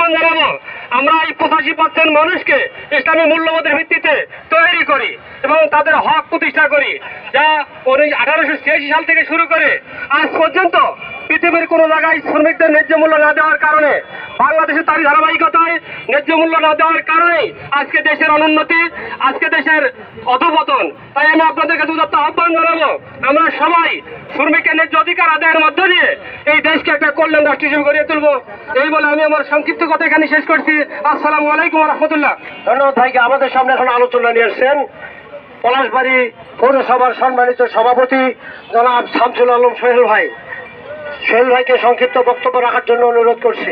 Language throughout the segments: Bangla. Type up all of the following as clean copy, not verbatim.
আহ্বান জানাবো, আমরা এই 85% মানুষকে ইসলামী মূল্যবোধের ভিত্তিতে তৈরি করি এবং তাদের হক প্রতিষ্ঠা করি, যা 1886 সাল থেকে শুরু করে আজ পর্যন্ত পৃথিবীর কোনো জায়গায় শ্রমিকদের ন্যায্য মূল্য না দেওয়ার কারণে, বাংলাদেশে তারই ধারাবাহিকতায় ন্যায্য মূল্য না দেওয়ার কারণেই আজকে দেশের অনুন্নতি, আজকে দেশের অধঃপতন। তাই আমি আপনাদের কাছে উদাত্ত আহ্বান জানাবো, আমরা সবাই শ্রমিকের ন্যায্য অধিকার আদায়ের মধ্য দিয়ে এই দেশকে একটা কল্যাণ রাষ্ট্র হিসেবে গড়িয়ে তুলবো। এই বলে আমি আমার সংক্ষিপ্ত কথা এখানে শেষ করছি। আসসালামু আলাইকুম রহমতুল্লাহ। ধন্যবাদ ভাইকে। আমাদের সামনে এখন আলোচনা নিয়ে এসছেন পলাশবাড়ি পৌরসভার সম্মানিত সভাপতি জনাব শামসুল আলম সোহেল ভাই। সোহেল ভাইকে সংক্ষিপ্ত বক্তব্য রাখার জন্য অনুরোধ করছি।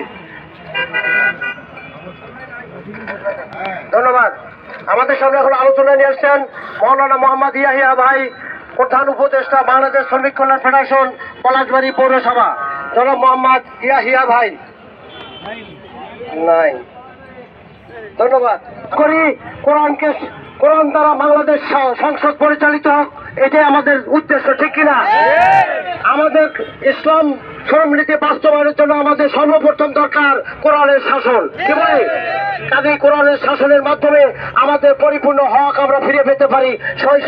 ধন্যবাদ। আমাদের সামনে এখন আলোচনা নিয়ে এসছেন মৌলানা মোহাম্মদ ইয়াহিয়া ভাই, প্রধান উপদেষ্টা বাংলাদেশ শ্রমিক কল্যাণ ফেডারেশন পলাশবাড়ি পৌরসভা। জনাব মোহাম্মদ ইয়াহিয়া ভাই নাই। ধন্যবাদ করি। কোরআন দ্বারা বাংলাদেশ সংসদ পরিচালিত হোক, এটাই আমাদের উদ্দেশ্য, ঠিক কিনা? আমাদের ইসলাম শ্রমনীতি বাস্তবায়নের জন্য আমাদের সর্বপ্রথম দরকার কোরআনের শাসন। কি বলে? কাজেই কোরআনের শাসনের মাধ্যমে আমাদের পরিপূর্ণ হক আমরা ফিরে পেতে পারি, সেই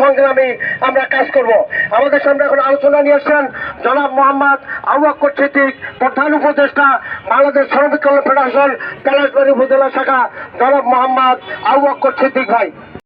সংগ্রামে আমরা কাজ করব। আমাদের সামনে এখন আলোচনা নিয়ে আসছেন জনাব মোহাম্মদ আবু বকর সিদ্দিক, প্রধান উপদেষ্টা বাংলাদেশ শ্রমিক কল্যাণ ফেডারেশন পলাশবাড়ী উপজেলা শাখা। জনাব মোহাম্মদ আবু বকর সিদ্দিক ভাই।